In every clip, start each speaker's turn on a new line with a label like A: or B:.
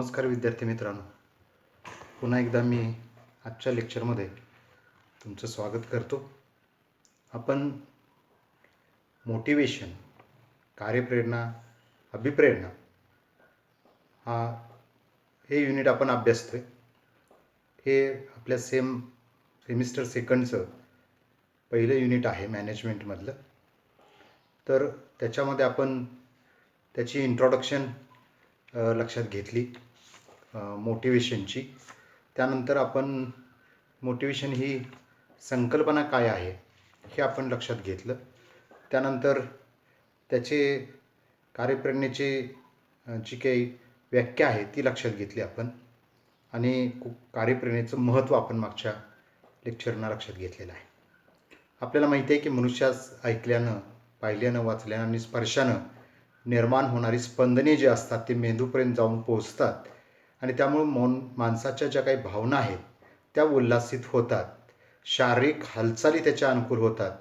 A: नमस्कार विद्यार्थी मित्रांनो, पुन्हा एकदा मी आजच्या लेक्चरमध्ये तुमचं स्वागत करतो. आपण मोटिवेशन, कार्यप्रेरणा, अभिप्रेरणा हा हे युनिट आपण अभ्यासतोय. हे आपल्या सेमिस्टर सेकंडचं पहिलं युनिट आहे मॅनेजमेंटमधलं. तर त्याच्यामध्ये आपण त्याची इंट्रोडक्शन लक्षात घेतली मोटिवेशनची. त्यानंतर आपण मोटिवेशन ही संकल्पना काय आहे हे आपण लक्षात घेतलं. त्यानंतर त्याचे कार्यप्रेरणेचे जी काही व्याख्या आहे ती लक्षात घेतली आपण, आणि कार्यप्रेरणेचं महत्त्व आपण मागच्या लेक्चरना लक्षात घेतलेलं आहे. आपल्याला माहिती आहे की मनुष्यास ऐकल्यानं, पाहिल्यानं, वाचल्यानं आणि स्पर्शानं निर्माण होणारी स्पंदने जे असतात ते मेंदूपर्यंत जाऊन पोहोचतात, आणि त्यामुळे माणसाच्या ज्या काही भावना आहेत त्या उल्हासित होतात, शारीरिक हालचाली त्याच्या अनुकूल होतात,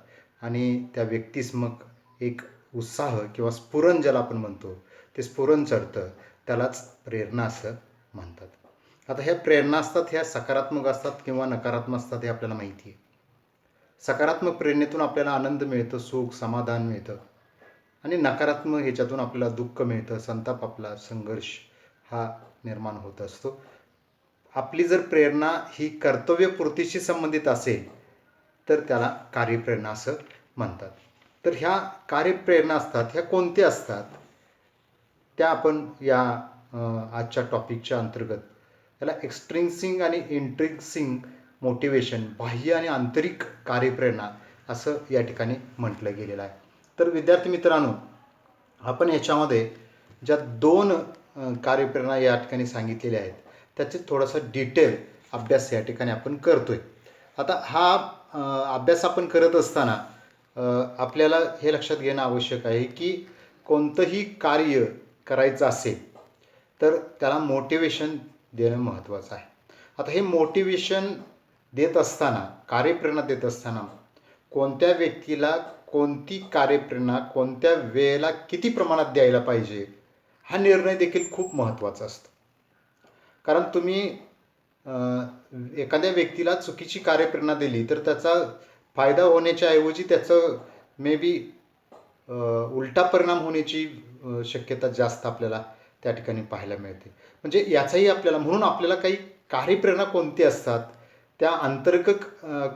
A: आणि त्या व्यक्तीस मग एक उत्साह किंवा स्फुरण ज्याला आपण म्हणतो ते स्फुरण चढतं. त्यालाच प्रेरणा असं म्हणतात. आता ह्या प्रेरणा असतात, ह्या सकारात्मक असतात किंवा नकारात्मक असतात हे आपल्याला माहिती आहे. सकारात्मक प्रेरणेतून आपल्याला आनंद मिळतं, सुख समाधान मिळतं, आणि नकारात्मक ह्याच्यातून आपल्याला दुःख मिळतं, संताप, आपला संघर्ष हा निर्माण होत असतो. आपली जर प्रेरणा ही कर्तव्यपूर्तीशी संबंधित असेल तर त्याला कार्यप्रेरणा असं म्हणतात. तर ह्या कार्यप्रेरणा असतात, ह्या कोणत्या असतात त्या आपण या आजच्या टॉपिकच्या अंतर्गत याला एक्स्ट्रिन्सिक आणि इंट्रिन्सिक मोटिवेशन, बाह्य आणि आंतरिक कार्यप्रेरणा असं या ठिकाणी म्हटलं गेलेलं आहे. तर विद्यार्थी मित्रांनो, आपण याच्यामध्ये ज्या दोन कार्यप्रेरणा या ठिकाणी सांगितलेल्या आहेत त्याचे थोडासा डिटेल अभ्यास या ठिकाणी आपण करतोय. आता हा अभ्यास आपण करत असताना आपल्याला हे लक्षात घेणं आवश्यक आहे की कोणतंही कार्य करायचं असेल तर त्याला मोटिवेशन देणं महत्त्वाचं आहे. आता हे मोटिवेशन देत असताना, कार्यप्रेरणा देत असताना कोणत्या व्यक्तीला कोणती कार्यप्रेरणा कोणत्या वेळेला किती प्रमाणात द्यायला पाहिजे हा निर्णय देखील खूप महत्त्वाचा असतो. कारण तुम्ही एखाद्या व्यक्तीला चुकीची कार्यप्रेरणा दिली तर त्याचा फायदा होण्याच्या ऐवजी त्याचं मे बी उलटा परिणाम होण्याची शक्यता जास्त आपल्याला त्या ठिकाणी पाहायला मिळते. म्हणजे याचाही आपल्याला, म्हणून आपल्याला काही कार्यप्रेरणा कोणती असतात, त्या अंतर्गत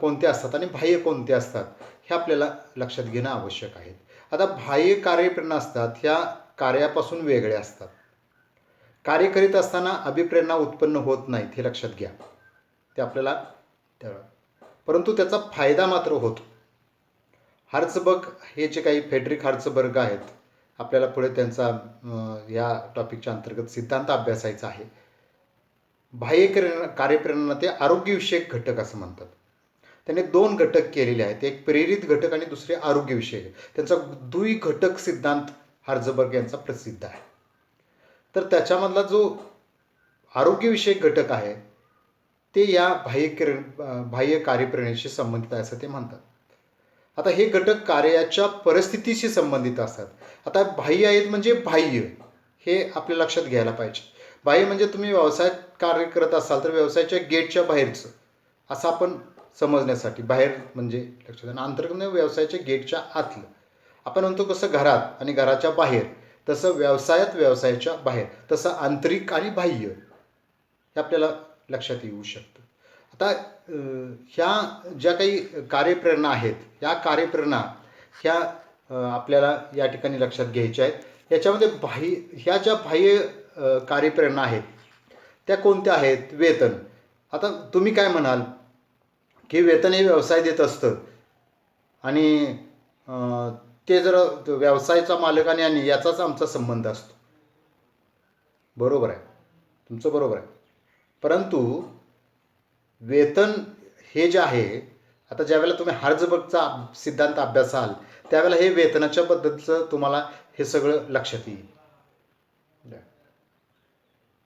A: कोणत्या असतात आणि बाह्य कोणत्या असतात हे आपल्याला लक्षात घेणं आवश्यक आहे. आता बाह्य कार्यप्रेरणा असतात ह्या कार्यापासून वेगळ्या असतात. कार्य करीत असताना अभिप्रेरणा उत्पन्न होत नाहीत हे लक्षात घ्या, ते आपल्याला परंतु त्याचा फायदा मात्र होतो. हार्ट्झबर्ग हे जे काही फ्रेडरिक हार्ट्झबर्ग आहेत, आपल्याला पुढे त्यांचा या टॉपिकच्या अंतर्गत सिद्धांत अभ्यासायचा आहे. बाह्य कार्यप्रेरणा ते आरोग्यविषयक घटक असं म्हणतात. त्याने दोन घटक केलेले आहेत, एक प्रेरित घटक आणि दुसरे आरोग्यविषयक. त्यांचा द्विघटक सिद्धांत हार्ट्झबर्ग यांचा प्रसिद्ध आहे. तर त्याच्यामधला जो आरोग्यविषयक घटक आहे ते या बाह्य कार्यप्रेरणेशी संबंधित आहे असं ते म्हणतात. आता हे घटक कार्याच्या परिस्थितीशी संबंधित असतात. आता बाह्य आहेत म्हणजे बाह्य हे आपल्या लक्षात घ्यायला पाहिजे. बाह्य म्हणजे तुम्ही व्यवसायात कार्य करत असाल तर व्यवसायाच्या गेटच्या बाहेरचं असं आपण समजण्यासाठी, बाहेर म्हणजे लक्षात घ्या. अंतर्गत व्यवसायाच्या गेटच्या आतलं आपण म्हणतो, कसं घरात आणि घराच्या बाहेर, तसं व्यवसायात व्यवसायाच्या बाहेर, तसं आंतरिक आणि बाह्य हे आपल्याला लक्षात येऊ शकतं. आता ह्या ज्या काही कार्यप्रेरणा आहेत या कार्यप्रेरणा ह्या आपल्याला या ठिकाणी लक्षात घ्यायच्या आहेत. याच्यामध्ये ह्या ज्या बाह्य कार्यप्रेरणा आहेत त्या कोणत्या आहेत? वेतन. आता तुम्ही काय म्हणाल की वेतन हे व्यवसाय देत असतं आणि ते जर व्यवसायाचा मालक आणि याचाच आमचा संबंध असतो. बरोबर आहे, तुमचं बरोबर आहे. परंतु वेतन हे जे आहे, आता ज्यावेळेला तुम्ही हार्ट्झबर्गचा सिद्धांत अभ्यासाल त्यावेळेला हे वेतनाच्या पद्धतीचं तुम्हाला हे सगळं लक्षात येईल.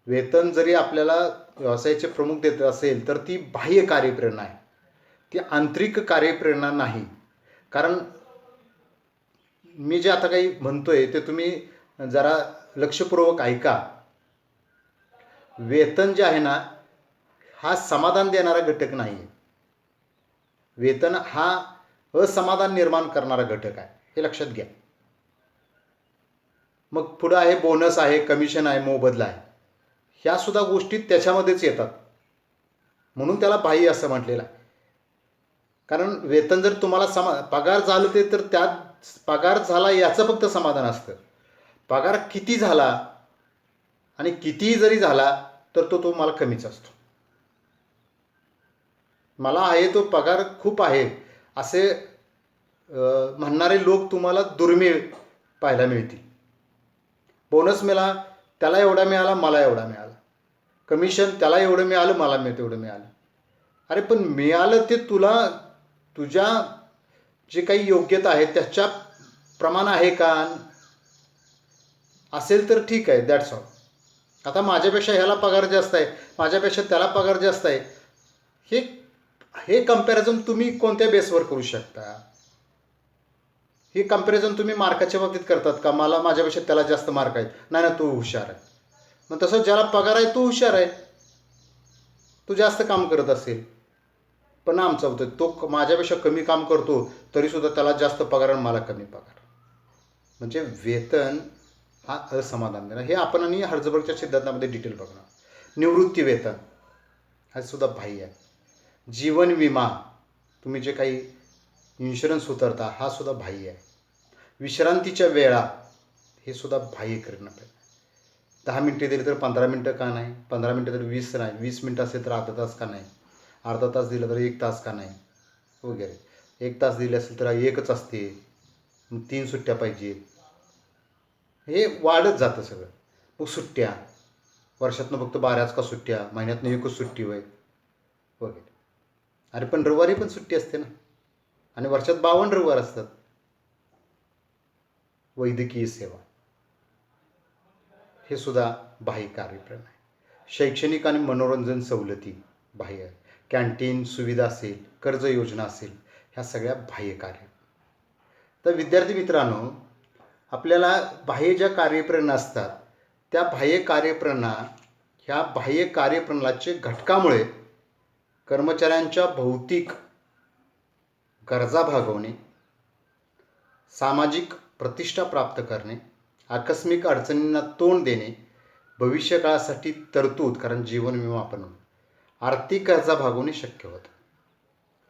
A: वेतन जरी आपल्याला व्यवसायाचे प्रमुख देत असेल तर ती बाह्य कार्यप्रेरणा आहे, ती आंतरिक कार्यप्रेरणा नाही. कारण मी जे आता काही म्हणतोय ते तुम्ही जरा लक्षपूर्वक ऐका. वेतन जे आहे ना, हा समाधान देणारा घटक नाही आहे. वेतन हा असमाधान निर्माण करणारा घटक आहे, हे लक्षात घ्या. मग पुढं आहे बोनस आहे, कमिशन आहे, मोबदला आहे, ह्या सुद्धा गोष्टी त्याच्यामध्येच येतात. म्हणून त्याला बाह्य असं म्हटलेलं आहे. कारण वेतन जर तुम्हाला पगार झालं ते तर त्यात पगार झाला याचं फक्त समाधान असतं. पगार किती झाला आणि कितीही जरी झाला तर तो तुम्हाला कमीच असतो. मला आहे तो पगार खूप आहे असे म्हणणारे लोक तुम्हाला दुर्मिळ पाहायला मिळतील. बोनस मिळाला त्याला एवढा मिळाला, मला एवढा मिळाला. कमिशन त्याला एवढं मिळालं, मला तेवढं मिळालं. अरे पण मिळालं ते तुला तुझ्या जे काही योग्यता आहे त्याच्या प्रमाण आहे का? असेल तर ठीक आहे, दॅट्स ऑल. आता माझ्यापेक्षा ह्याला पगार जास्त आहे, माझ्यापेक्षा त्याला पगार जास्त आहे, हे हे कम्पॅरिझन तुम्ही कोणत्या बेसवर करू शकता? हे कम्पॅरिझन तुम्ही मार्काच्या बाबतीत करतात का? मला माझ्यापेक्षा त्याला जास्त मार्क आहेत, नाही ना तू हुशार आहे. मग तसं ज्याला पगार आहे तो हुशार आहे, तो जास्त काम करत असेल. पण आमचं होतं तो माझ्यापेक्षा कमी काम करतो तरीसुद्धा त्याला जास्त पगार आणि मला कमी पगार. म्हणजे वेतन हा असमाधान देणार. हे आपण आणि हर्झबर्गच्या सिद्धांतामध्ये डिटेल बघणार. निवृत्ती वेतन हा सुद्धा बाह्य आहे. जीवन विमा तुम्ही जे काही इन्शुरन्स उतरता हा सुद्धा बाह्य आहे. विश्रांतीच्या वेळा हे सुद्धा बाह्य करणं पाहिजे. 10 मिनटे दिली तर 15 मिनटं का नाही, 15 मिनटं तर 20 नाही, 20 मिनटं असेल तर अर्धा तास का नाही, अर्धा तास दिलं तर 1 तास का नाही वगैरे. 1 तास दिले असेल तर एकच असते, 3 सुट्ट्या पाहिजे. हे वाढत जातं सगळं. मग सुट्ट्या वर्षातनं फक्त 12च का सुट्ट्या, महिन्यातनं एकच सुट्टी होय वगैरे. अरे पण रविवारी पण सुट्टी असते ना, आणि वर्षात 52 रविवार असतात. वैद्यकीय सेवा हे सुद्धा बाह्य कार्यक्रम आहे. शैक्षणिक आणि मनोरंजन सवलती बाह्य आहे. कॅन्टीन सुविधा असेल, कर्ज योजना असेल, ह्या सगळ्या बाह्य कार्य. तर विद्यार्थी मित्रांनो, आपल्याला बाह्य ज्या कार्यप्रेरणा असतात त्या बाह्य कार्यप्रेरणा ह्या बाह्य कार्यप्रणालीचे घटकामुळे कर्मचाऱ्यांच्या भौतिक गरजा भागवणे, सामाजिक प्रतिष्ठा प्राप्त करणे, आकस्मिक अडचणींना तोंड देणे, भविष्यकाळासाठी तरतूद, कारण जीवन विमा आपण आर्थिक गरजा भागवणे शक्य होतं.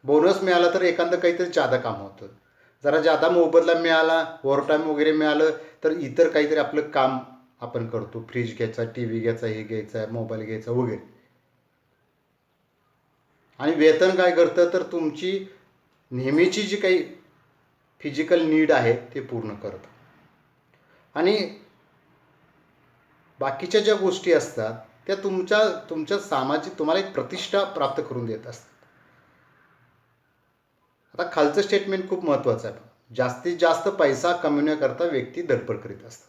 A: बोनस मिळाला तर एखादं काहीतरी जादा काम होतं, जरा जादा मोबदला मिळाला, ओव्हरटाईम वगैरे मिळालं तर इतर काहीतरी आपलं काम आपण करतो. फ्रीज घ्यायचा, टी व्ही घ्यायचा, हे घ्यायचा, मोबाईल घ्यायचा वगैरे. आणि वेतन काय करतं तर तुमची नेहमीची जी काही फिजिकल नीड आहे ते पूर्ण करतं. आणि बाकीच्या ज्या गोष्टी असतात त्या तुमच्या सामाजिक तुम्हाला एक प्रतिष्ठा प्राप्त करून देत असतात. आता खालचं स्टेटमेंट खूप महत्त्वाचं आहे. जास्तीत जास्त पैसा कमविण्याकरता व्यक्ती धडपड करीत असतात.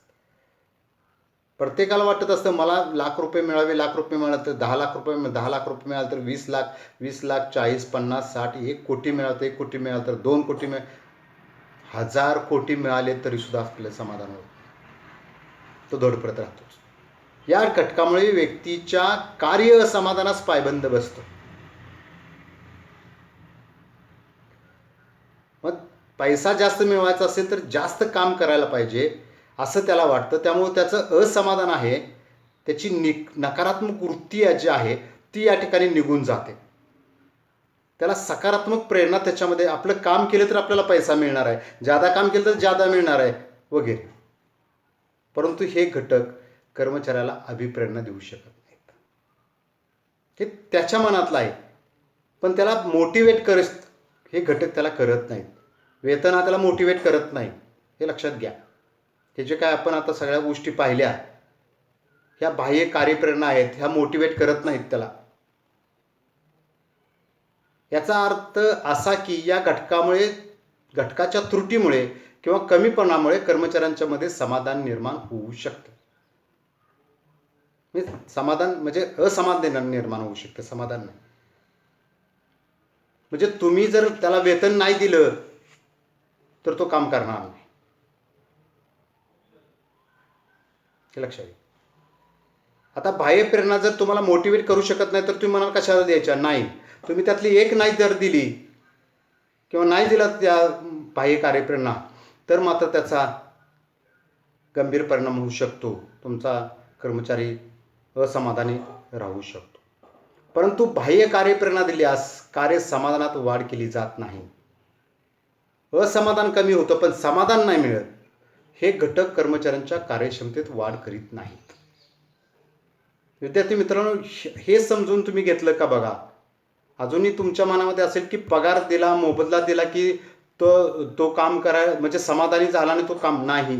A: प्रत्येकाला वाटत असतं मला लाख रुपये मिळावे, लाख रुपये मिळाले तर 10 लाख रुपये, 10 लाख रुपये मिळाले तर 20 लाख, 20 लाख 40, 50, 60, 1 कोटी मिळालं तर 1 कोटी मिळालं तर 2 कोटी 1000 कोटी मिळाले तरीसुद्धा आपल्याला समाधान होत, तो धडपडत राहतोच. या घटकामुळे व्यक्तीच्या कार्य असमाधानास पायबंद बसतो. मग पैसा जास्त मिळवायचा असेल तर जास्त काम करायला पाहिजे असं त्याला वाटतं. त्यामुळे त्याचं असमाधान आहे, त्याची नकारात्मक वृत्ती जी आहे ती या ठिकाणी निघून जाते. त्याला सकारात्मक प्रेरणा त्याच्यामध्ये, आपलं काम केलं तर आपल्याला पैसा मिळणार आहे, जादा काम केलं तर जादा मिळणार आहे वगैरे. परंतु हे घटक कर्मचाऱ्याला अभिप्रेरणा देऊ शकत नाहीत. हे त्याच्या मनातलं आहे, पण त्याला मोटिवेट करत हे घटक त्याला करत नाहीत. वेतन हा त्याला मोटिवेट करत नाही, हे लक्षात घ्या. हे जे काय आपण आता सगळ्या गोष्टी पाहिल्या ह्या बाह्य कार्यप्रेरणा आहेत, ह्या मोटिवेट करत नाहीत त्याला. याचा अर्थ असा की या घटकाच्या त्रुटीमुळे किंवा कमीपणामुळे कर्मचाऱ्यांच्या मध्ये समाधान निर्माण होऊ शकते. समाधान म्हणजे असमाधान निर्माण होऊ शकते, समाधान नाही. म्हणजे तुम्ही जर त्याला वेतन नाही दिलं तर तो काम करणार नाही, हे लक्षात घ्या. आता बाह्य प्रेरणा जर तुम्हाला मोटिवेट करू शकत नाही तर तुम्ही म्हणाल कशाला द्यायच्या, नाही. तुम्ही त्यातली एक नाही जर दिली किंवा नाही दिला त्या बाह्य कार्यप्रेरणा, तर मात्र त्याचा गंभीर परिणाम होऊ शकतो. तुमचा कर्मचारी असमाधानी राहू शकतो. परंतु बाह्य कार्यप्रेरणा दिल्यास कार्य समाधानात वाढ केली जात नाही. असमाधान कमी होतं पण समाधान नाही मिळत. हे घटक कर्मचाऱ्यांच्या कार्यक्षमतेत वाढ करीत नाहीत. विद्यार्थी मित्रांनो, हे समजून तुम्ही घेतलं का बघा. अजूनही तुमच्या मनामध्ये असेल की पगार दिला, मोबदला दिला की तो काम म्हणजे समाधानी झाला आणि तो काम नाही.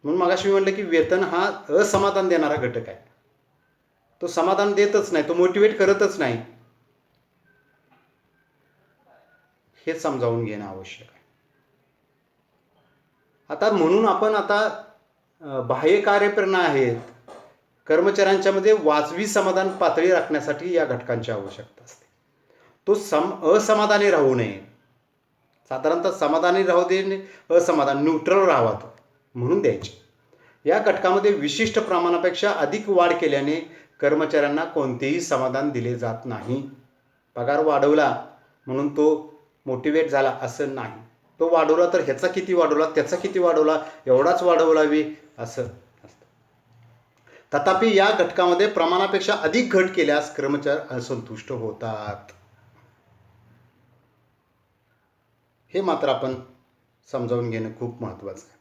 A: म्हणून मगाशी मी म्हटलं की वेतन हा असमाधान देणारा घटक आहे. तो समाधान देतच नाही, तो मोटिवेट करतच नाही. हे समजावून घेणं आवश्यक आहे. आता म्हणून आपण बाह्य कार्यप्रेरणा आहेत. कर्मचाऱ्यांच्यामध्ये वाजवी समाधान पातळी राखण्यासाठी या घटकांची आवश्यकता असते. तो असमाधानी राहू नये. साधारणतः समाधानी राहू दे, असमाधान न्यूट्रल राहावा म्हणून द्यायचे. या घटकामध्ये विशिष्ट प्रमाणापेक्षा अधिक वाढ केल्याने कर्मचाऱ्यांना कोणतेही समाधान दिले जात नाही. पगार वाढवला म्हणून तो मोटिवेट झाला असं नाही. तो वाढवला तर ह्याचा किती वाढवला, त्याचा किती वाढवला, एवढाच वाढवलावी असं असतं. तथापि या घटकामध्ये प्रमाणापेक्षा अधिक घट केल्यास कर्मचारी असंतुष्ट होतात. हे मात्र आपण समजावून घेणं खूप महत्त्वाचं आहे.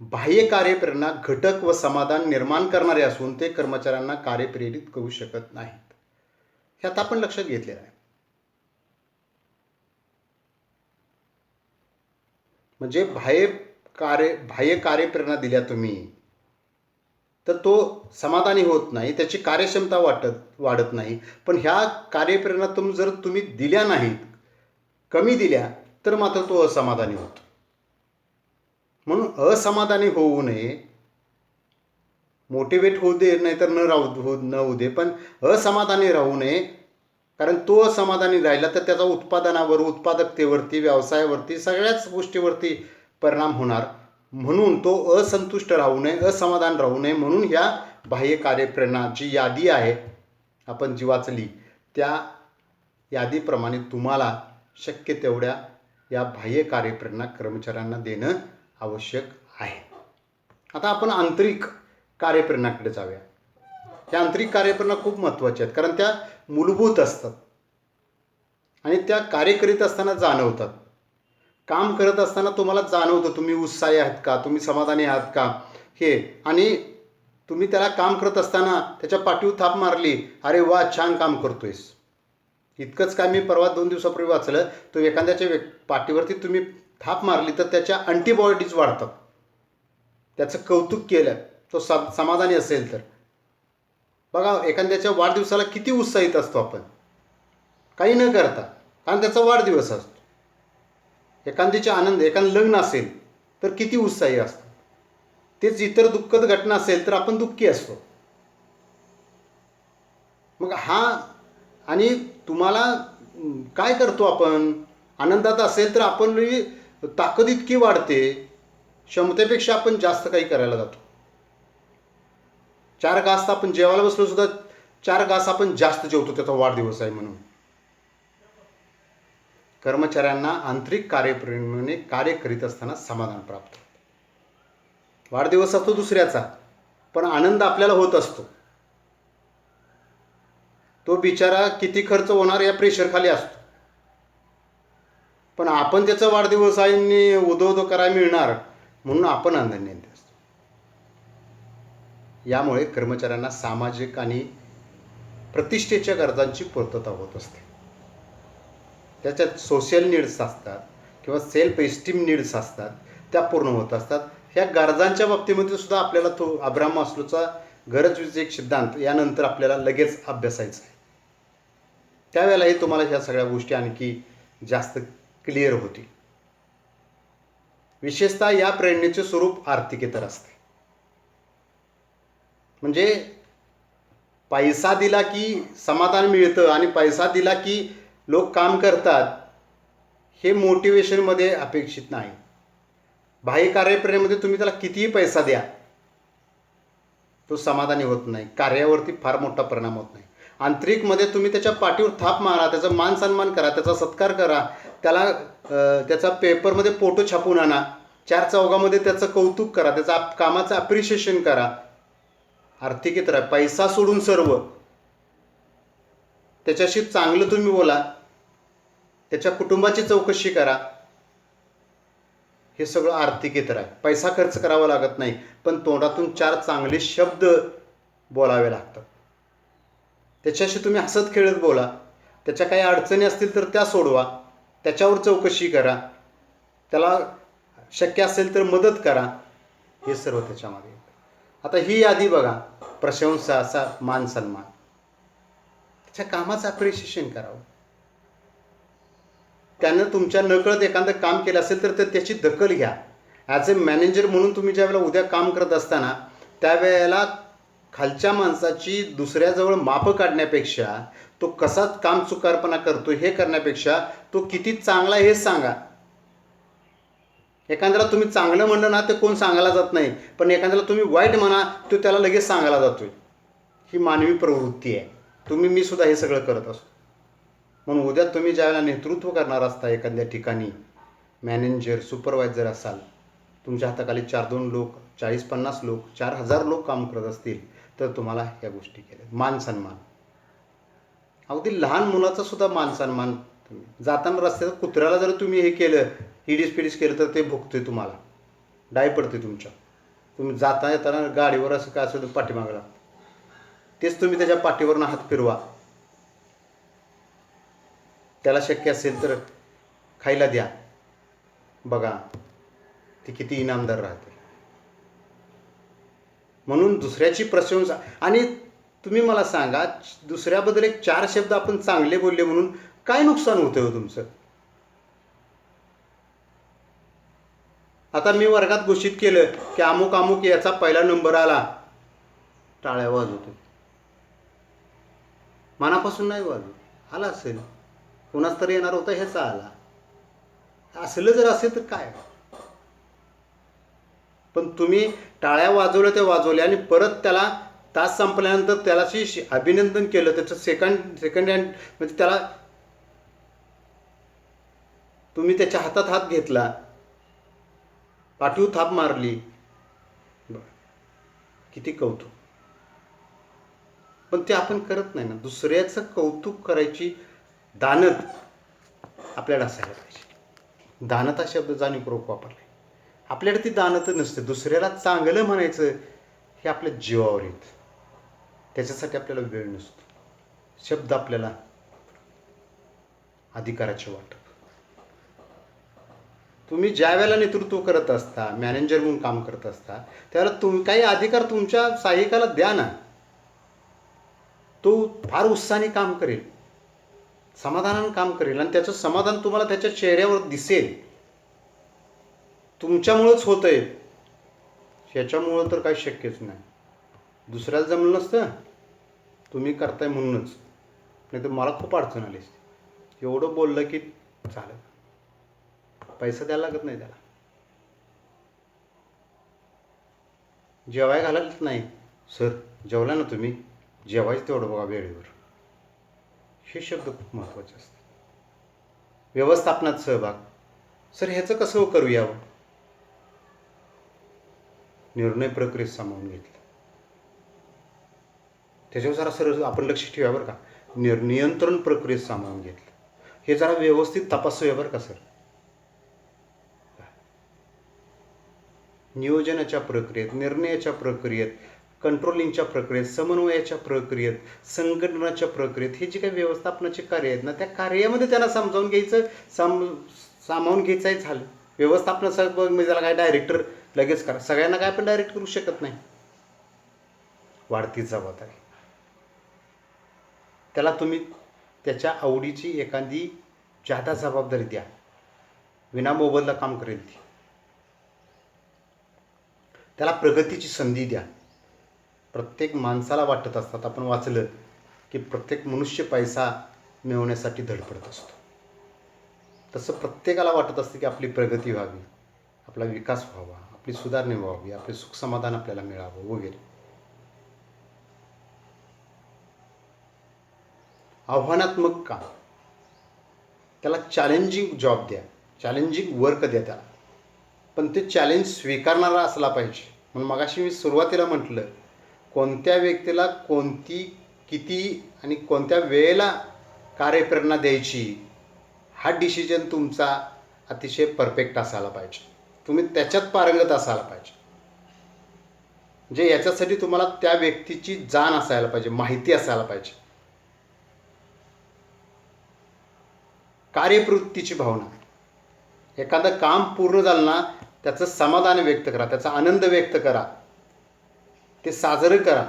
A: बाह्य कार्यप्रेरणा घटक व समाधान निर्माण करणारे असून ते कर्मचाऱ्यांना कार्यप्रेरित करू शकत नाहीत. ह्यात आपण लक्षात घेतलेलं आहे. म्हणजे बाह्य कार्यप्रेरणा दिल्या तुम्ही तर तो समाधानी होत नाही, त्याची कार्यक्षमता वाढत नाही. पण ह्या कार्यप्रेरणा जर तुम्ही दिल्या नाहीत, कमी दिल्या, तर मात्र तो असमाधानी होतो. म्हणून असमाधानी होऊ नये. मोटिवेट होऊ दे, नाहीतर न होऊ दे, पण असमाधानी राहू नये. कारण तो असमाधानी राहिला तर त्याचा उत्पादनावर, उत्पादकतेवरती, व्यवसायावरती, सगळ्याच गोष्टीवरती परिणाम होणार. म्हणून तो असंतुष्ट राहू नये, असमाधान राहू नये. म्हणून ह्या बाह्य कार्यप्रेरणा जी यादी आहे आपण जी वाचली, त्या यादीप्रमाणे तुम्हाला शक्य तेवढ्या या बाह्य कार्यप्रेरणा कर्मचाऱ्यांना देणं आवश्यक आहे. आता आपण आंतरिक कार्यप्रेरणाकडे जाऊया. ह्या आंतरिक कार्यप्रेरणा खूप महत्त्वाच्या आहेत, कारण त्या मूलभूत असतात आणि त्या कार्य करीत असताना जाणवतात. काम करत असताना तुम्हाला जाणवतं तुम्ही उत्साही आहात का, तुम्ही समाधानी आहात का, हे. आणि तुम्ही त्याला काम करत असताना त्याच्या पाठीवर थाप मारली, अरे वा छान काम करतोयस. इतकंच काय, मी परवा 2 दिवसापूर्वी वाचलं, तो एखाद्याच्या पाठीवरती तुम्ही थाप मारली तर त्याच्या अँटीबॉडीज वाढतात. त्याचं कौतुक केलं, तो समाधानी असेल तर. बघा, एखाद्याच्या वाढदिवसाला किती उत्साहित असतो आपण, काही न करता, कारण त्याचा वाढदिवस असतो. एखाद्याचे आनंद, एखादं लग्न असेल तर किती उत्साही असतो. तेच इतर दुःखद घटना असेल तर आपण दुःखी असतो. मग आणि तुम्हाला काय करतो आपण, आनंदात असेल तर आपण ताकद इतकी वाढते, क्षमतेपेक्षा आपण जास्त काही करायला जातो. 4 घास आपण जेवायला बसलो सुद्धा 4 घास आपण जास्त जेवतो, त्याचा वाढदिवस आहे म्हणून. कर्मचाऱ्यांना आंतरिक कार्यप्रेरणेने कार्य करीत असताना समाधान प्राप्त होते. वाढदिवस असतो दुसऱ्याचा, पण आनंद आपल्याला होत असतो. तो बिचारा किती खर्च होणार या प्रेशरखाली असतो, पण आपण त्याचा वाढदिवस आहे उदो करायला मिळणार म्हणून आपण आनंदी असतो. यामुळे कर्मचाऱ्यांना सामाजिक आणि प्रतिष्ठेच्या गरजांची पूर्तता होत असते. त्याच्यात सोशल नीड्स असतात किंवा सेल्फ एस्टीम नीड्स असतात, त्या पूर्ण होत असतात. ह्या गरजांच्या बाबतीमध्ये सुद्धा आपल्याला तो अब्राहम मास्लोचा गरज विषयक सिद्धांत यानंतर आपल्याला लगेच अभ्यासायचा आहे. त्यावेळेलाही तुम्हाला ह्या सगळ्या गोष्टी आणखी जास्त क्लिअर होतील. विशेषतः या प्रेरणेचे स्वरूप आर्थिकेतर असते. म्हणजे पैसा दिला की समाधान मिळतं आणि पैसा दिला की लोक काम करतात, हे मोटिवेशनमध्ये अपेक्षित नाही. बाह्य कार्यप्रेरणेमध्ये तुम्ही त्याला कितीही पैसा द्या, तो समाधानी होत नाही, कार्यावरती फार मोठा परिणाम होत नाही. आंतरिकमध्ये तुम्ही त्याच्या पाठीवर थाप मारा, त्याचा मान सन्मान करा, त्याचा सत्कार करा, त्याला त्याचा पेपरमध्ये फोटो छापून आणा, चार चौघामध्ये त्याचं कौतुक करा, त्याचा कामाचं अप्रिशिएशन करा. आर्थिकेतर आहे, पैसा सोडून सर्व. त्याच्याशी चांगलं तुम्ही बोला, त्याच्या कुटुंबाची चौकशी करा. हे सगळं आर्थिकेतर आहे. पैसा खर्च करावा लागत नाही, पण तोंडातून चार चांगले शब्द बोलावे लागतात. त्याच्याशी तुम्ही हसत खेळत बोला. त्याच्या काही अडचणी असतील तर त्या सोडवा, त्याच्यावर चौकशी करा, त्याला शक्य असेल तर मदत करा. हे सर्व त्याच्यामध्ये येतं. आता ही यादी बघा, प्रशंसा, असा मान सन्मान, त्याच्या कामाचं अप्रिशिएशन करावं. त्यानं तुमच्या नकळत एखादं काम केलं असेल तर त्याची दखल घ्या. ॲज अ मॅनेजर म्हणून तुम्ही ज्यावेळेला उद्या काम करत असताना त्यावेळेला खालच्या माणसाची दुसऱ्याजवळ मापं काढण्यापेक्षा, तो कसा काम चुकारपणा करतो हे करण्यापेक्षा तो किती चांगला हे सांगा. एखाद्याला तुम्ही चांगलं म्हणलं ना ते कोण सांगायला जात नाही, पण एखाद्याला तुम्ही वाईट म्हणा तो त्याला लगेच सांगायला जातोय. ही मानवी प्रवृत्ती आहे. मी सुद्धा हे सगळं करत असतो. म्हणून उद्या तुम्ही ज्यावेळेला नेतृत्व करणार असता एखाद्या ठिकाणी, मॅनेजर, सुपरवायझर असाल, तुमच्या हाताखाली 4-2 लोक, 40-50 लोक, 4,000 लोक काम करत असतील, तर तुम्हाला ह्या गोष्टी केल्या. मान सन्मान, अगदी लहान मुलाचा सुद्धा मान सन्मान. तुम्ही जाताना रस्त्यात कुत्र्याला जर तुम्ही हे केलं, हिडीस पिडीस केलं, तर ते भुकते, तुम्हाला डाय पडते तुमच्या. तुम्ही जाता येताना गाडीवर असं काय असं पाठीमागं लागतं, तेच तुम्ही त्याच्या पाठीवरनं हात फिरवा. त्याला शक्य असेल तर खायला द्या. बघा ती किती इनामदार राहते. म्हणून दुसऱ्याची प्रशंसा. आणि तुम्ही मला सांगा, दुसऱ्याबद्दल एक 4 शब्द आपण चांगले बोलले म्हणून काय नुकसान होतं हो तुमचं? आता मी वर्गात घोषित केलं की अमुक अमुक याचा पहिला नंबर आला, टाळ्या वाजवतो. मनापासून नाही वाजवत, आला असेल, कुणाच तरी येणार होता, ह्याचा आला. असलं जर असेल तर काय. पण तुम्ही टाळ्या वाजवल्या त्या वाजवल्या आणि परत त्याला तास संपल्यानंतर त्यालाशी अभिनंदन केलं, त्याचं सेकंड हँड म्हणजे त्याला तुम्ही त्याच्या हातात हात घेतला, पाठीवर थाप मारली, किती कौतुक. पण ते आपण करत नाही ना. दुसऱ्याचं कौतुक करायची दानत आपल्याला असायला पाहिजे. दानत हा शब्द जाणीवपूर्वक वापरला. आपल्याकडे ती दानत नसते. दुसऱ्याला चांगलं म्हणायचं हे आपल्या जीवावर येतं. त्याच्यासाठी आपल्याला वेळ नसतो. शब्द आपल्याला अधिकाराचे वाटत. तुम्ही ज्या वेळेला नेतृत्व करत असता, मॅनेजर म्हणून काम करत असता, त्यावेळेला काही अधिकार तुमच्या सहाय्यकाला द्या ना. तो फार उत्साहाने काम करेल, समाधानानं काम करेल, आणि त्याचं समाधान तुम्हाला त्याच्या चेहऱ्यावर दिसेल. तुमच्यामुळंच होतंय, ह्याच्यामुळं तर काही शक्यच नाही. दुसऱ्याला जमलं नसतं, तुम्ही करताय म्हणूनच. नाही तर मला खूप अडचण आली असती. एवढं बोललं की झालं, पैसा द्यायला लागत नाही त्याला. जेवाय घालत नाही, सर जेवला ना तुम्ही, जेवायचं तेवढं बघा वेळेवर. हे शब्द खूप महत्त्वाचे असतात. व्यवस्थापनात सहभाग, सर ह्याचं कसं करूया. निर्णय प्रक्रियेत सामावून घेतलं, त्याच्यावर जरा सर आपण लक्ष ठेवा बरं का. नियंत्रण प्रक्रियेत सामावून घेतलं, हे जरा व्यवस्थित तपासूया बरं का सर. नियोजनाच्या प्रक्रियेत, निर्णयाच्या प्रक्रियेत, कंट्रोलिंगच्या प्रक्रियेत, समन्वयाच्या प्रक्रियेत, संघटनाच्या प्रक्रियेत, हे जे काही व्यवस्थापनाचे कार्य आहेत ना, त्या कार्यामध्ये त्यांना समजावून घ्यायचं, सामावून घ्यायचं आहे. झालं व्यवस्थापनाचं. मी त्याला काय डायरेक्टर लगेच करा, सगळ्यांना काय आपण डायरेक्ट करू शकत नाही. वाढती जबाबदारी, त्याला तुम्ही त्याच्या आवडीची एखादी जादा जबाबदारी द्या, विनामोबदला काम करेल ती. त्याला प्रगतीची संधी द्या. प्रत्येक माणसाला वाटत असतात, आपण वाचलं की प्रत्येक मनुष्य पैसा मिळवण्यासाठी धडपडत असतो. तसं प्रत्येकाला वाटत असतं की आपली प्रगती व्हावी, आपला विकास व्हावा, आपली सुधारणा व्हावी, आपले सुख समाधान आपल्याला मिळावं वगैरे. आव्हानात्मक काम, त्याला चॅलेंजिंग जॉब द्या, चॅलेंजिंग वर्क द्या त्याला, पण ते चॅलेंज स्वीकारणारा असला पाहिजे. म्हणून मगाशी मी सुरुवातीला म्हटलं, कोणत्या व्यक्तीला कोणती, किती आणि कोणत्या वेळेला कार्यप्रेरणा द्यायची, हा डिसिजन तुमचा अतिशय परफेक्ट असायला पाहिजे. तुम्ही त्याच्यात पारंगत असायला पाहिजे. म्हणजे याच्यासाठी तुम्हाला त्या व्यक्तीची जाण असायला पाहिजे, माहिती असायला पाहिजे, कार्यप्रवृत्तीची भावना. एखादं काम पूर्ण झालं ना, त्याचं समाधान व्यक्त करा, त्याचा आनंद व्यक्त करा, ते साजरं करा.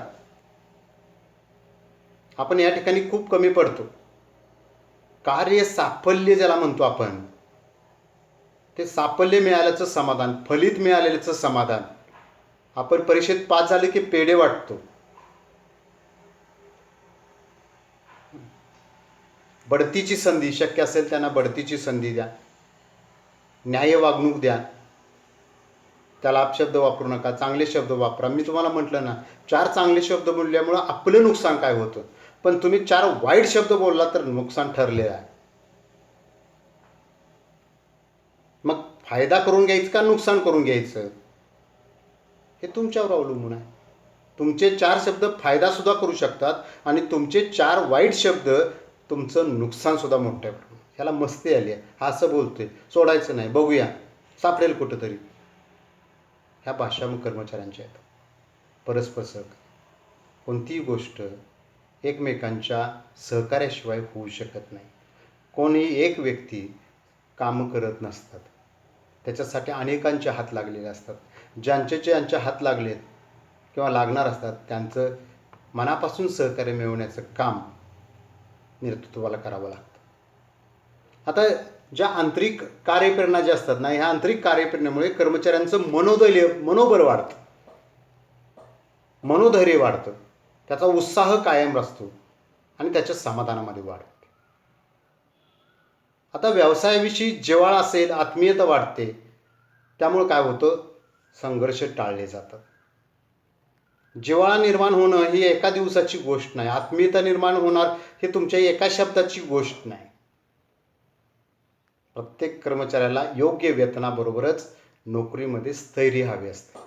A: आपण या ठिकाणी खूप कमी पडतो. कार्य साफल्य ज्याला म्हणतो आपण, ते साफल्य मिळाल्याचं समाधान, फलित मिळालेल्याचं समाधान. आपण परीक्षेत पास झाले की पेढे वाटतो, बढतीची संधी, शक्य असेल त्यांना बढतीची संधी द्या, न्याय वागणूक द्या, त्याला अपशब्द वापरू नका, चांगले शब्द वापरा. मी तुम्हाला म्हटलं ना, 4 चांगले शब्द बोलल्यामुळं आपलं नुकसान काय होतं, पण तुम्ही 4 वाईट शब्द बोलला तर नुकसान ठरलेलं आहे. मग फायदा करून घ्यायचं का नुकसान करून घ्यायचं, हे तुमच्यावर अवलंबून आहे. तुमचे 4 शब्द फायदासुद्धा करू शकतात आणि तुमचे 4 वाईट शब्द तुमचं नुकसानसुद्धा मोठं आहे. ह्याला मस्ती आली आहे, हा असं बोलतोय, सोडायचं नाही, बघूया सापडेल कुठंतरी. ह्या भाषा मग कर्मचाऱ्यांच्या आहेत. परस्पर सहकार्य, कोणतीही गोष्ट एकमेकांच्या सहकार्याशिवाय होऊ शकत नाही. कोणीही एक व्यक्ती कामं करत नसतात, त्याच्यासाठी अनेकांचे हात लागलेले असतात. ज्यांचे हात लागलेत किंवा लागणार असतात, त्यांचं मनापासून सहकार्य मिळवण्याचं काम नेतृत्वाला करावं लागतं. आता ज्या आंतरिक कार्यप्रेरणा ज्या असतात ना, ह्या आंतरिक कार्यप्रेरणेमुळे कर्मचाऱ्यांचं मनोबल वाढतं, मनोधैर्य वाढतं, त्याचा उत्साह कायम असतो आणि त्याच्या समाधानामध्ये वाढ होते. आता व्यवसायाविषयी जिव्हाळा असेल, आत्मीयता वाढते, त्यामुळं काय होतं, संघर्ष टाळले जातात. जिव्हाळा निर्माण होणं ही एका दिवसाची गोष्ट नाही, आत्मीयता निर्माण होणार हे तुमच्या एका शब्दाची गोष्ट नाही. प्रत्येक कर्मचाऱ्याला योग्य वेतनाबरोबरच नोकरीमध्ये स्थैर्य हवे असते.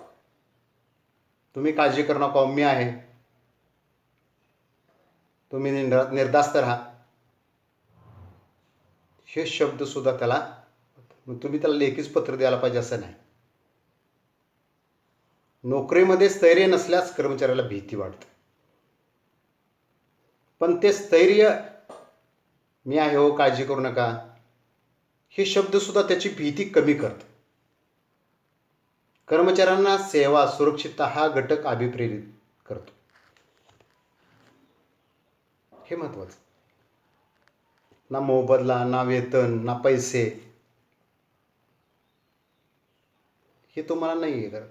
A: तुम्ही काळजी करू नका, मी आहे, तुम्ही निर्धास्त राहा, हे शब्दसुद्धा त्याला, तुम्ही त्याला लेखीच पत्र द्यायला पाहिजे असं नाही. नोकरीमध्ये स्थैर्य नसल्यास कर्मचाऱ्याला भीती वाटते, पण ते स्थैर्य, मी आहे हो, काळजी करू नका, हे शब्दसुद्धा त्याची भीती कमी करते. कर्मचाऱ्यांना सेवा, सुरक्षितता हा घटक अभिप्रेरित करतो, हे महत्त्वाचं. ना मोबदला, ना वेतन, ना पैसे, हे तुम्हाला नाही आहे का.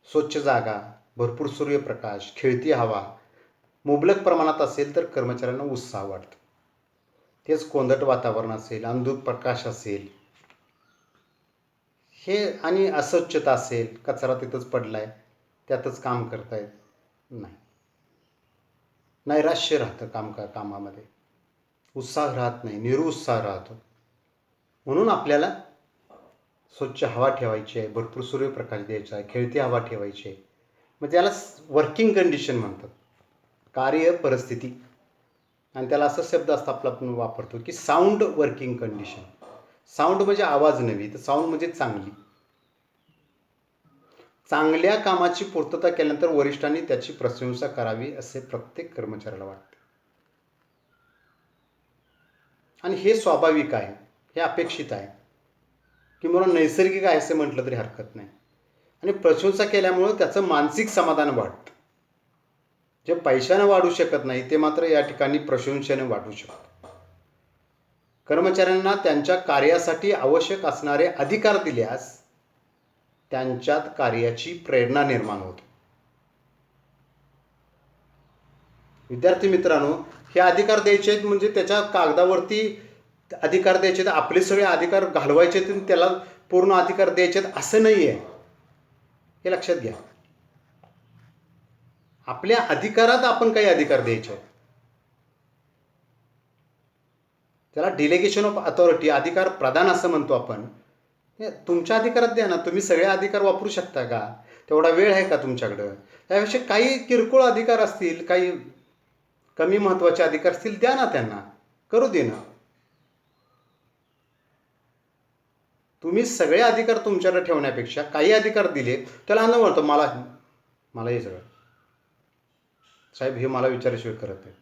A: स्वच्छ जागा, भरपूर सूर्यप्रकाश, खेळती हवा मुबलक प्रमाणात असेल तर कर्मचाऱ्यांना उत्साह वाटतो. तेच कोंदट वातावरण असेल, अंधुक प्रकाश असेल, हे आणि अस्वच्छता असेल, कचरा तिथंच पडलाय, त्यातच काम करतायत, नाही, नैराश्य राहतं कामामध्ये, उत्साह राहत नाही, निरुत्साह राहतो. म्हणून आपल्याला स्वच्छ हवा ठेवायची आहे, भरपूर सूर्यप्रकाश द्यायचा आहे, खेळती हवा ठेवायची आहे. मग त्याला वर्किंग कंडिशन म्हणतात, कार्य परिस्थिती. आणि त्याला असा शब्द असतो आपला आपण वापरतो की साऊंड वर्किंग कंडिशन. साऊंड म्हणजे आवाज नव्हे, तर साऊंड म्हणजे चांगली. चांगल्या कामाची पूर्तता केल्यानंतर वरिष्ठांनी त्याची प्रशंसा करावी असे प्रत्येक कर्मचाऱ्याला वाटते. आणि हे स्वाभाविक आहे, हे अपेक्षित आहे, किंवा नैसर्गिक आहे असं म्हटलं तरी हरकत नाही. आणि प्रशंसा केल्यामुळं त्याचं मानसिक समाधान वाढतं. जे पैशानं वाढू शकत नाही ते मात्र या ठिकाणी प्रशंसेने वाढू शकतं. कर्मचाऱ्यांना त्यांच्या कार्यासाठी आवश्यक असणारे अधिकार दिल्यास त्यांच्यात कार्याची प्रेरणा निर्माण होते. विद्यार्थी मित्रांनो, हे अधिकार द्यायचे आहेत म्हणजे त्याच्या कागदावरती अधिकार द्यायचे आहेत, आपले सगळे अधिकार घालवायचे आहेत, त्याला पूर्ण अधिकार द्यायचे आहेत असं नाही आहे, हे लक्षात घ्या. आपल्या अधिकारात आपण काही अधिकार द्यायचे आहेत. त्याला डिलेगेशन ऑफ अथॉरिटी, अधिकार प्रदान असं म्हणतो आपण. हे तुमच्या अधिकारात द्या ना. तुम्ही सगळे अधिकार वापरू शकता का? तेवढा वेळ आहे का तुमच्याकडं? त्यापेक्षा काही किरकोळ अधिकार असतील, काही कमी महत्त्वाचे अधिकार असतील, द्या ना त्यांना, करू दे ना. तुम्ही सगळे अधिकार तुमच्याकडे ठेवण्यापेक्षा काही अधिकार दिले, त्याला आनंद म्हणतो. मला हे सगळं साहेब हे मला विचाराशिवाय करत नाही.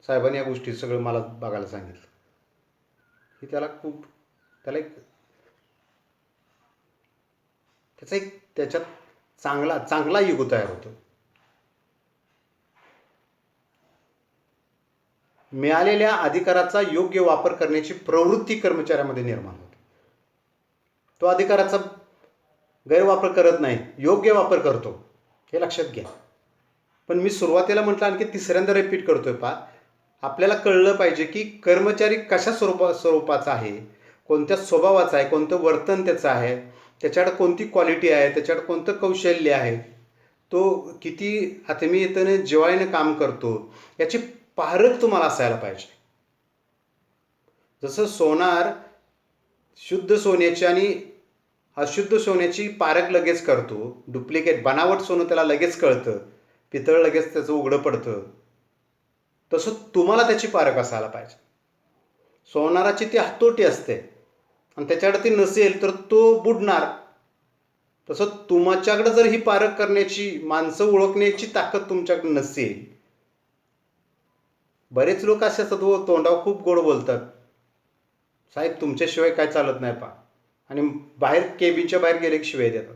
A: साहेबांनी या गोष्टी सगळं मला बघायला सांगितलं. हे त्याला त्याच्यात चांगला युग तयार होतो. मिळालेल्या अधिकाराचा योग्य वापर करण्याची प्रवृत्ती कर्मचाऱ्यामध्ये निर्माण होते. तो अधिकाराचा गैरवापर करत नाही, योग्य वापर करतो, हे लक्षात घ्या. पण मी सुरुवातीला म्हटलं, आणखी तिसऱ्यांदा रिपीट करतोय आपल्याला कळलं पाहिजे की कर्मचारी कशा स्वरूपाचा आहे, कोणत्या स्वभावाचा आहे, कोणतं वर्तन त्याचं आहे, त्याच्याकडे कोणती क्वालिटी आहे, त्याच्याकडे कोणतं कौशल्य आहे, तो किती आत्मीयतेने जिव्हाळ्याने काम करतो, याची पारख तुम्हाला असायला पाहिजे. जसं सोनार शुद्ध सोन्याची आणि अशुद्ध सोन्याची पारख लगेच करतो, डुप्लिकेट बनावट सोनं त्याला लगेच कळतं, पितळ लगेच त्याचं उघडं पडतं, तसं तुम्हाला त्याची पारख असायला पाहिजे. सोनाराची ती हातोटी असते आणि त्याच्याकडे ती नसेल तर तो बुडणार. तसं तुमच्याकडे जर ही पारख करण्याची, माणसं ओळखण्याची ताकद तुमच्याकडे नसेल. बरेच लोक असे असतात, तोंडावर खूप गोड बोलतात, साहेब तुमच्याशिवाय काय चालत नाही पा, आणि बाहेर केबिनच्या बाहेर गेले की शिवाय देतात.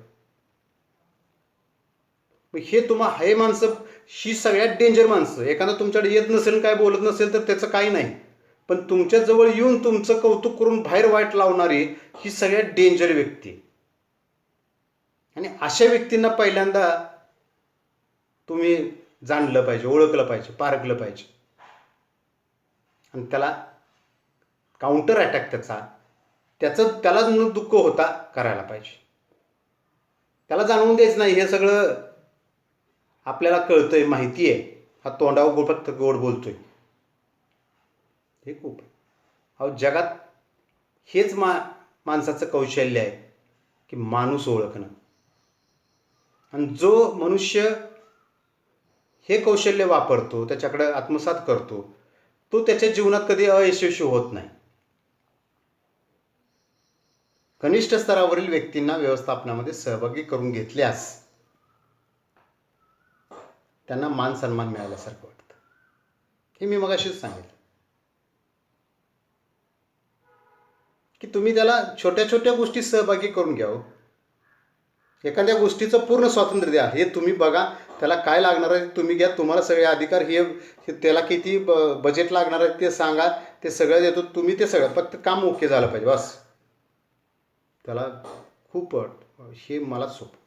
A: हे माणसं ही सगळ्यात डेंजर माणसं. एखादा तुमच्याकडे येत नसेल, काय बोलत नसेल तर त्याचं काही नाही, पण तुमच्या जवळ येऊन तुमचं कौतुक करून बाहेर वाईट लावणारी ही सगळ्यात डेंजर व्यक्ती. आणि अशा व्यक्तींना पहिल्यांदा तुम्ही जाणलं पाहिजे, ओळखलं पाहिजे, पारखलं पाहिजे, आणि त्याला काउंटर अटॅक त्याला न दुःख होता करायला पाहिजे. त्याला जाणवून द्यायचं नाही हे सगळं आपल्याला कळतंय, माहिती आहे, हा तोंडावर फक्त गोड बोलतोय. हे खूप जगात हेच माणसाचं कौशल्य आहे की माणूस ओळखणं. आणि जो मनुष्य हे कौशल्य वापरतो, त्याच्याकडे आत्मसात करतो, तो त्याच्या जीवनात कधी अयशस्वी होत नाही. कनिष्ठ स्तरावरील व्यक्तींना व्यवस्थापनामध्ये सहभागी करून घेतल्यास त्यांना मान सन्मान मिळाल्यासारखं वाटतं. हे मी मगाशीच सांगितलं की तुम्ही त्याला छोट्या छोट्या गोष्टी सहभागी करून घ्यावं. एखाद्या गोष्टीचं पूर्ण स्वातंत्र्य द्या. हे तुम्ही बघा, त्याला काय लागणार आहे तुम्ही घ्या, तुम्हाला सगळे अधिकार, हे त्याला किती बजेट लागणार आहे ते सांगा, ते सगळं देतो तुम्ही, ते सगळं, फक्त काम ओके झालं पाहिजे बस. त्याला खूप हे मला सोपं,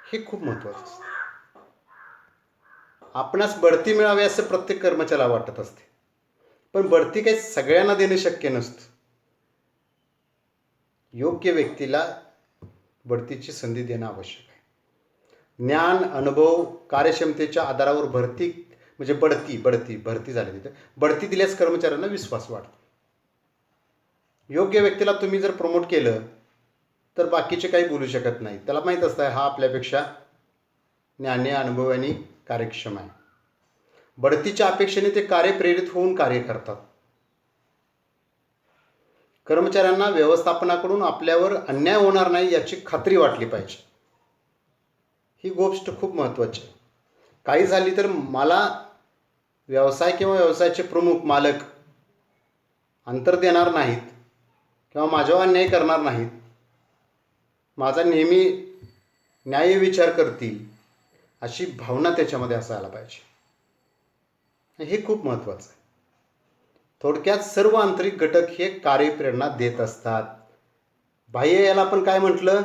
A: हे खूप महत्त्वाचं असतं. आपणास बढती मिळावी असं प्रत्येक कर्मचाऱ्याला वाटत असते, पण बढती काही सगळ्यांना देणं शक्य नसतं. योग्य व्यक्तीला बढतीची संधी देणं आवश्यक आहे. ज्ञान, अनुभव, कार्यक्षमतेच्या आधारावर भरती झाली तिथे. बढती दिल्यास कर्मचाऱ्यांना विश्वास वाढतो. योग्य व्यक्तीला तुम्ही जर प्रमोट केलं तर बाकीचे काही बोलू शकत नाही. त्याला माहीत असतं हा आपल्यापेक्षा ज्ञानी, अनुभव आणि कार्यक्षम आहे. बढतीच्या अपेक्षेने ते कार्यप्रेरित होऊन कार्य करतात. कर्मचाऱ्यांना व्यवस्थापनाकडून आपल्यावर अन्याय होणार नाही याची खात्री वाटली पाहिजे. ही गोष्ट खूप महत्त्वाची आहे. काही झाली तर मला व्यवसाय किंवा व्यवसायाचे प्रमुख मालक अंतर देणार नाहीत किंवा माझ्यावर अन्याय करणार नाहीत, माझा नेहमी न्याय विचार करतील, अशी भावना त्याच्यामध्ये असायला पाहिजे. हे खूप महत्त्वाचं आहे. थोडक्यात सर्व आंतरिक घटक हे कार्यप्रेरणा देत असतात. बाह्य याला आपण काय म्हटलं?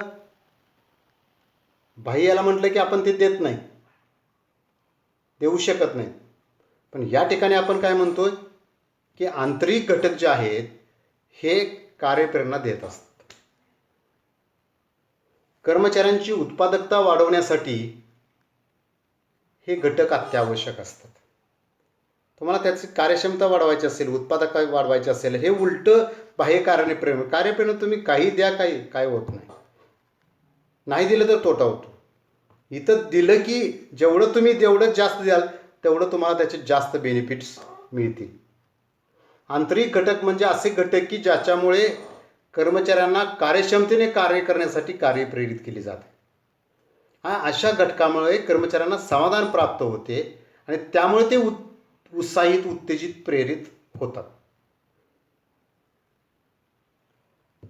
A: बाह्य याला म्हटलं की आपण ते देत नाही, देऊ शकत नाही. पण या ठिकाणी आपण काय म्हणतोय की आंतरिक घटक जे आहेत हे कार्यप्रेरणा देत असतात. कर्मचाऱ्यांची उत्पादकता वाढवण्यासाठी हे घटक अत्यावश्यक असतात. तुम्हाला त्याची कार्यक्षमता वाढवायची असेल, उत्पादकता वाढवायची असेल, हे उलटं बाह्य कार्यप्रेरणा तुम्ही काही द्या, काय होत नाही. नाही दिलं तर तोटा होतो. इथं दिलं की जेवढं जास्त द्याल तेवढं तुम्हाला त्याचे जास्त बेनिफिट्स मिळतील. आंतरिक घटक म्हणजे असे घटक की ज्याच्यामुळे कर्मचाऱ्यांना कार्यक्षमतेने कार्य करण्यासाठी कार्यप्रेरित केले जाते. अशा घटकामुळे कर्मचाऱ्यांना समाधान प्राप्त होते आणि त्यामुळे ते उत्साहित, उत्तेजित, प्रेरित होतात.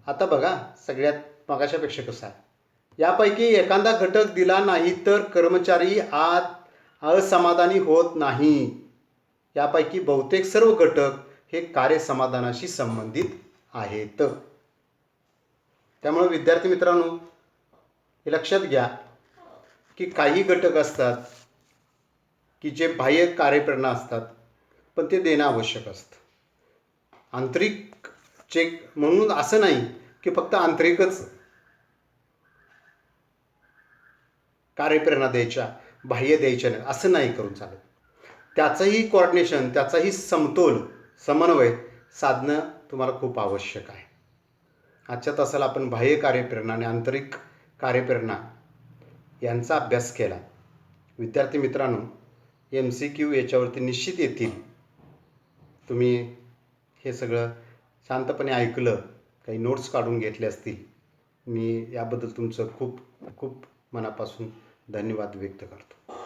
A: आता बघा, सगळ्यात मगाच्यापेक्षा कसं आहे, यापैकी एखादा घटक दिला नाही तर कर्मचारी असमाधानी होत नाही. यापैकी बहुतेक सर्व घटक हे कार्यसमाधानाशी संबंधित आहेत. त्यामुळे विद्यार्थी मित्रांनो, हे लक्षात घ्या की काही घटक असतात की जे बाह्य कार्यप्रेरणा असतात, पण ते देणं आवश्यक असतं. आंतरिक चेक म्हणून असं नाही की फक्त आंतरिकच कार्यप्रेरणा द्यायच्या, बाह्य द्यायच्या नाही, असं नाही करून चालत. त्याचंही कोऑर्डिनेशन, त्याचाही समन्वय साधणं तुम्हाला खूप आवश्यक आहे. आजच्या तासाला आपण बाह्य कार्यप्रेरणा आणि आंतरिक कार्यप्रेरणा यांचा अभ्यास केला. विद्यार्थी मित्रांनो, MCQ याच्यावरती निश्चित येतील. तुम्ही हे सगळं शांतपणे ऐकलं, काही नोट्स काढून घेतले असतील. मी याबद्दल तुमचं खूप खूप मनापासून धन्यवाद व्यक्त करतो.